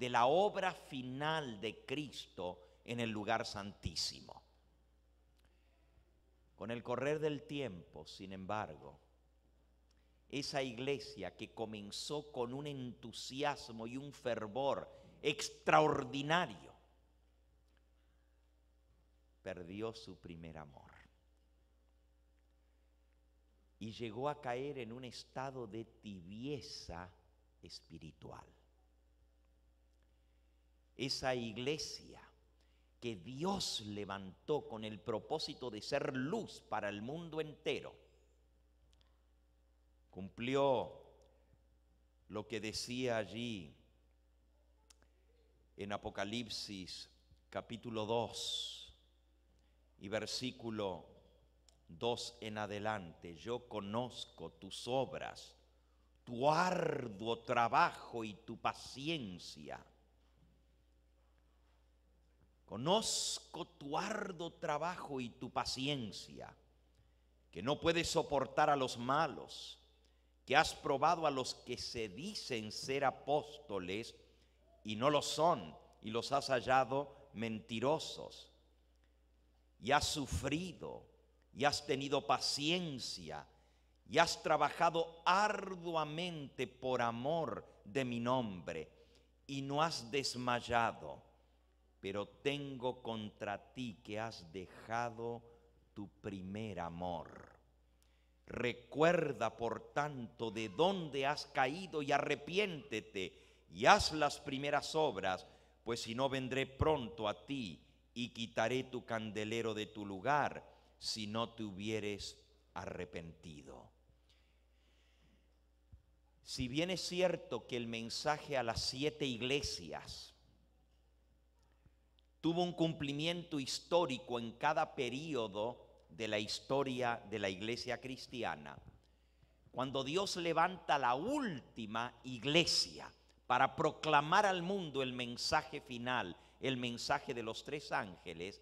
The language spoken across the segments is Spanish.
de la obra final de Cristo en el lugar santísimo. Con el correr del tiempo, sin embargo, esa iglesia que comenzó con un entusiasmo y un fervor extraordinario, perdió su primer amor y llegó a caer en un estado de tibieza espiritual. Esa iglesia que Dios levantó con el propósito de ser luz para el mundo entero, cumplió lo que decía allí en Apocalipsis capítulo 2 y versículo 2 en adelante. Yo conozco tus obras, tu arduo trabajo y tu paciencia. Conozco tu arduo trabajo y tu paciencia, que no puedes soportar a los malos, que has probado a los que se dicen ser apóstoles y no lo son, y los has hallado mentirosos. Y has sufrido, y has tenido paciencia, y has trabajado arduamente por amor de mi nombre, y no has desmayado. Pero tengo contra ti que has dejado tu primer amor. Recuerda, por tanto, de dónde has caído y arrepiéntete y haz las primeras obras, pues si no vendré pronto a ti y quitaré tu candelero de tu lugar si no te hubieres arrepentido. Si bien es cierto que el mensaje a las 7 iglesias tuvo un cumplimiento histórico en cada período de la historia de la iglesia cristiana, cuando Dios levanta la última iglesia para proclamar al mundo el mensaje final, el mensaje de los 3 ángeles,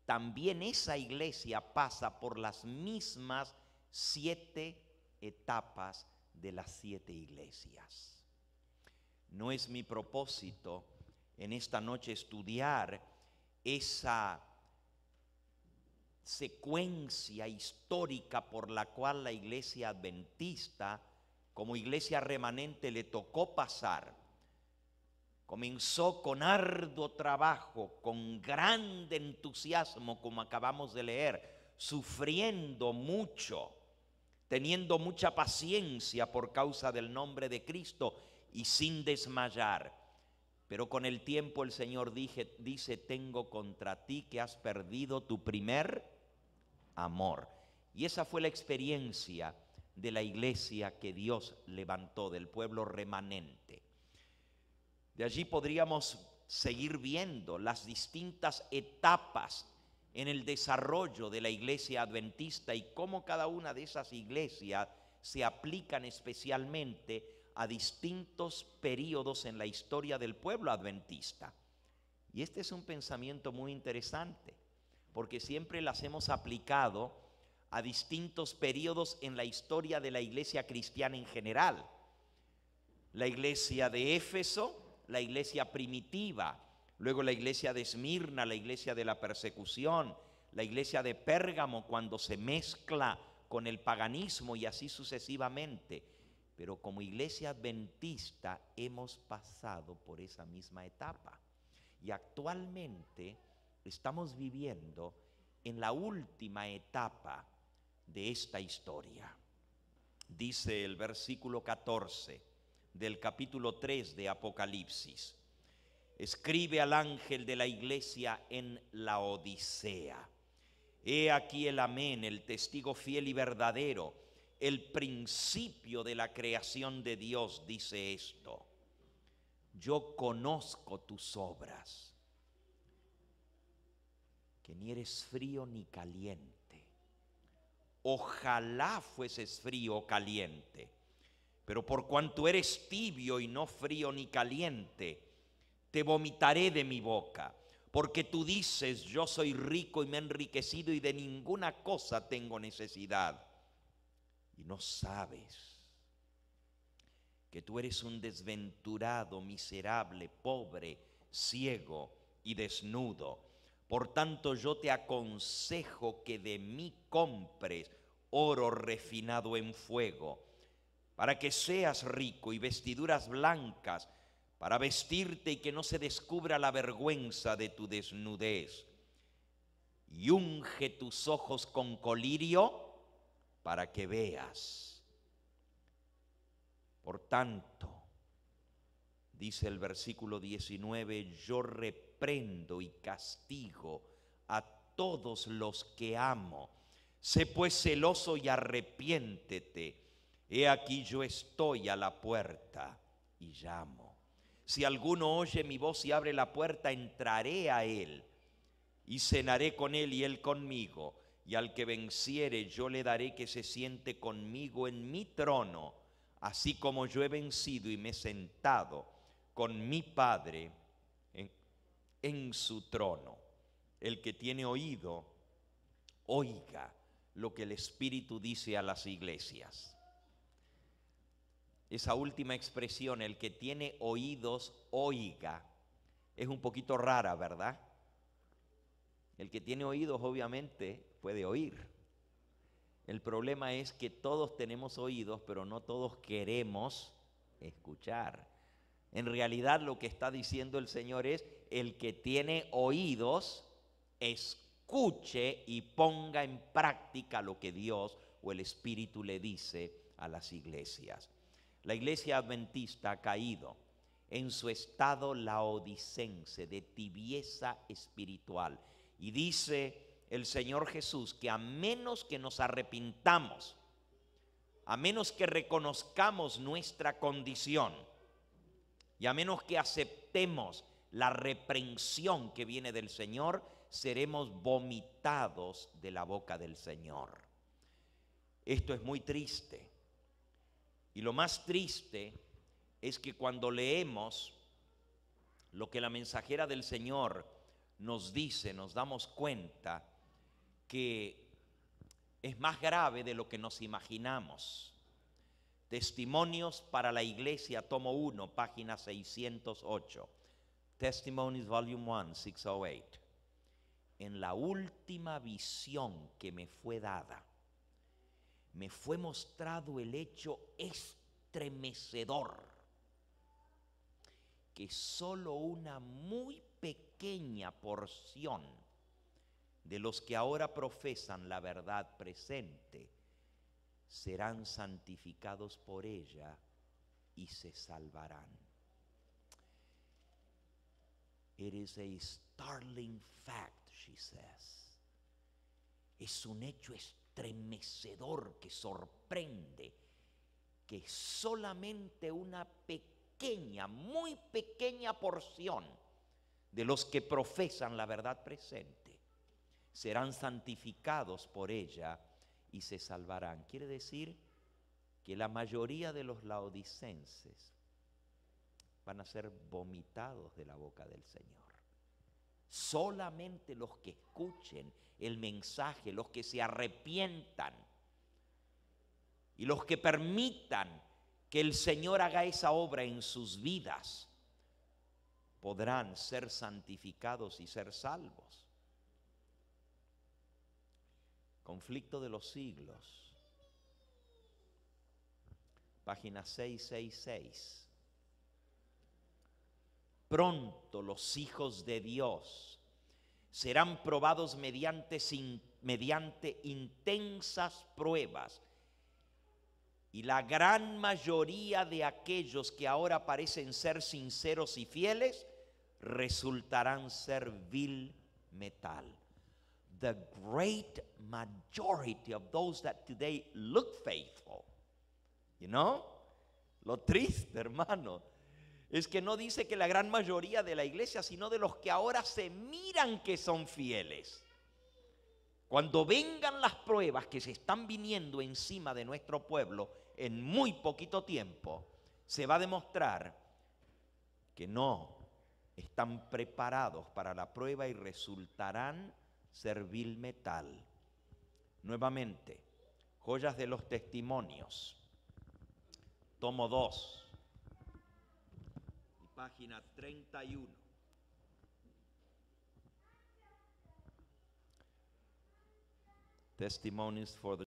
también esa iglesia pasa por las mismas 7 etapas de las 7 iglesias. No es mi propósito en esta noche estudiar esa secuencia histórica por la cual la iglesia adventista, como iglesia remanente, le tocó pasar. Comenzó con arduo trabajo, con grande entusiasmo, como acabamos de leer, sufriendo mucho, teniendo mucha paciencia por causa del nombre de Cristo y sin desmayar. Pero con el tiempo el Señor dice, tengo contra ti que has perdido tu primer amor. Y esa fue la experiencia de la iglesia que Dios levantó, del pueblo remanente. De allí podríamos seguir viendo las distintas etapas en el desarrollo de la iglesia adventista y cómo cada una de esas iglesias se aplican especialmente a distintos periodos en la historia del pueblo adventista. Y este es un pensamiento muy interesante, porque siempre las hemos aplicado a distintos periodos en la historia de la iglesia cristiana en general. La iglesia de Éfeso, la iglesia primitiva, luego la iglesia de Esmirna, la iglesia de la persecución, la iglesia de Pérgamo cuando se mezcla con el paganismo y así sucesivamente. Pero como iglesia adventista hemos pasado por esa misma etapa y actualmente estamos viviendo en la última etapa de esta historia. Dice el versículo 14 del capítulo 3 de Apocalipsis: escribe al ángel de la iglesia en la Odisea. He aquí el amén, el testigo fiel y verdadero, el principio de la creación de Dios, dice esto: yo conozco tus obras, que ni eres frío ni caliente. Ojalá fueses frío o caliente, pero por cuanto eres tibio y no frío ni caliente, te vomitaré de mi boca. Porque tú dices, yo soy rico y me he enriquecido y de ninguna cosa tengo necesidad. Y no sabes que tú eres un desventurado, miserable, pobre, ciego y desnudo. Por tanto, yo te aconsejo que de mí compres oro refinado en fuego, para que seas rico, y vestiduras blancas, para vestirte y que no se descubra la vergüenza de tu desnudez. Y unge tus ojos con colirio para que veas. Por tanto, dice el versículo 19, yo reprendo y castigo a todos los que amo. Sé pues celoso y arrepiéntete. He aquí yo estoy a la puerta y llamo. Si alguno oye mi voz y abre la puerta, entraré a él y cenaré con él y él conmigo. Y al que venciere, yo le daré que se siente conmigo en mi trono, así como yo he vencido y me he sentado con mi Padre en su trono. El que tiene oído, oiga lo que el Espíritu dice a las iglesias. Esa última expresión, el que tiene oídos, oiga, es un poquito rara, ¿verdad? El que tiene oídos obviamente puede oír. El problema es que todos tenemos oídos, pero no todos queremos escuchar. En realidad lo que está diciendo el Señor es, el que tiene oídos, escuche y ponga en práctica lo que Dios o el Espíritu le dice a las iglesias. La iglesia adventista ha caído en su estado laodicense de tibieza espiritual. Y dice el Señor Jesús que a menos que nos arrepintamos, a menos que reconozcamos nuestra condición y a menos que aceptemos la reprensión que viene del Señor, seremos vomitados de la boca del Señor. Esto es muy triste. Y lo más triste es que cuando leemos lo que la mensajera del Señor nos dice, nos damos cuenta que es más grave de lo que nos imaginamos. Testimonios para la Iglesia, tomo 1, página 608. Testimonies, volume 1, 608. En la última visión que me fue dada, me fue mostrado el hecho estremecedor que solo una muy pequeña porción de los que ahora profesan la verdad presente serán santificados por ella y se salvarán. It is a startling fact, she says. Es un hecho estremecedor que sorprende que solamente una pequeña, muy pequeña porción de los que profesan la verdad presente serán santificados por ella y se salvarán. Quiere decir que la mayoría de los laodicenses van a ser vomitados de la boca del Señor. Solamente los que escuchen el mensaje, los que se arrepientan y los que permitan que el Señor haga esa obra en sus vidas, podrán ser santificados y ser salvos. Conflicto de los siglos, página 666. Pronto los hijos de Dios serán probados mediante intensas pruebas, y la gran mayoría de aquellos que ahora parecen ser sinceros y fieles resultarán ser vil metal. The great majority of those that today look faithful, you know, lo triste, hermano, es que no dice que la gran mayoría de la iglesia, sino de los que ahora se miran que son fieles. Cuando vengan las pruebas que se están viniendo encima de nuestro pueblo en muy poquito tiempo, se va a demostrar que no están preparados para la prueba y resultarán ser vil metal. Nuevamente, Joyas de los Testimonios, tomo 2, página 31. Testimonies for the